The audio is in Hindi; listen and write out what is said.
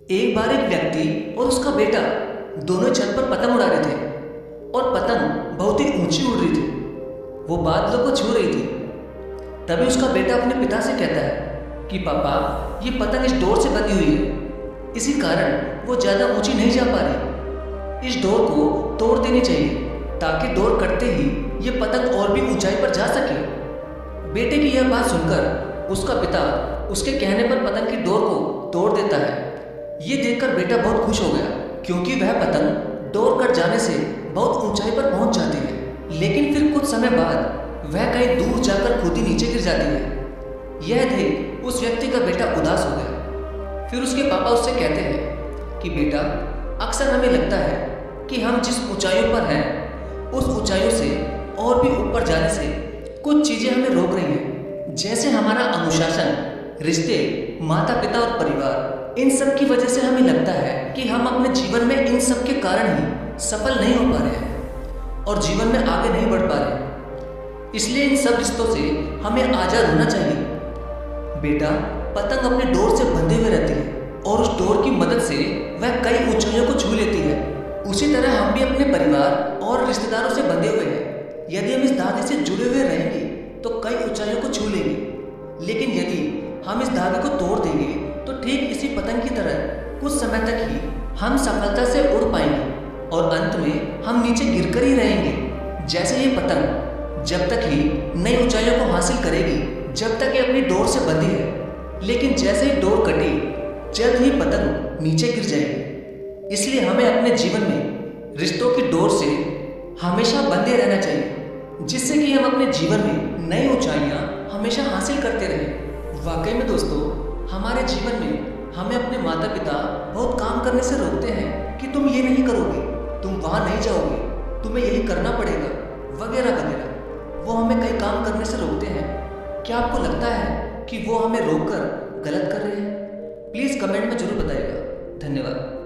एक बार एक व्यक्ति और उसका बेटा दोनों छत पर पतंग उड़ा रहे थे और पतंग बहुत ही ऊंची उड़ रही थी। वो बादलों को छू रही थी। तभी उसका बेटा अपने पिता से कहता है कि पापा, ये पतंग इस डोर से बंधी हुई है, इसी कारण वो ज़्यादा ऊंची नहीं जा पा रही। इस डोर को तोड़ देनी चाहिए ताकि डोर कटते ही ये पतंग और भी ऊंचाई पर जा सके। बेटे की यह बात सुनकर उसका पिता उसके कहने पर पतंग की डोर को तोड़ देता है। ये देखकर बेटा बहुत खुश हो गया क्योंकि वह पतंग डोर कट जाने से बहुत ऊंचाई पर पहुंच जाती है। लेकिन फिर कुछ समय बाद वह कहीं दूर जाकर खुद ही नीचे गिर जाती है। यह देख उस व्यक्ति का बेटा उदास हो गया। फिर उसके पापा उससे कहते हैं कि बेटा, अक्सर हमें लगता है कि हम जिस ऊंचाइयों पर हैं उस ऊंचाइयों से और भी ऊपर जाने से कुछ चीज़ें हमें रोक रही हैं, जैसे हमारा अनुशासन, रिश्ते, माता पिता और परिवार। इन सब की वजह से हमें लगता है कि हम अपने जीवन में इन सब के कारण ही सफल नहीं हो पा रहे हैं और जीवन में आगे नहीं बढ़ पा रहे। इसलिए इन सब रिश्तों से हमें आज़ाद होना चाहिए। बेटा, पतंग अपने डोर से बंधे हुए रहती है और उस डोर की मदद से वह कई ऊंचाइयों को छू लेती है। उसी तरह हम भी अपने परिवार और रिश्तेदारों से बंधे हुए हैं। यदि हम इस धागे से जुड़े हुए रहेंगे तो कई ऊंचाइयों को छू लेंगे। लेकिन यदि हम इस धागे को तोड़ देंगे तो ठीक इसी पतंग की तरह कुछ समय तक ही हम सफलता से उड़ पाएंगे और अंत में हम नीचे गिरकर ही रहेंगे। जैसे ये पतंग जब तक ही नई ऊंचाइयों को हासिल करेगी, जब तक ये अपनी डोर से बंधी है, लेकिन जैसे ही डोर कटी, जल्द ही पतंग नीचे गिर जाएगी। इसलिए हमें अपने जीवन में रिश्तों की डोर से हमेशा बंधे रहना चाहिए, जिससे कि हम अपने जीवन में नई ऊंचाइयां हमेशा हासिल करते रहें। वाकई में दोस्तों, हमारे जीवन में हमें अपने माता पिता बहुत काम करने से रोकते हैं कि तुम ये नहीं करोगे, तुम वहाँ नहीं जाओगे, तुम्हें यही करना पड़ेगा, वगैरह वगैरह। वो हमें कई काम करने से रोकते हैं। क्या आपको लगता है कि वो हमें रोककर गलत कर रहे हैं? प्लीज़ कमेंट में जरूर बताइएगा। धन्यवाद।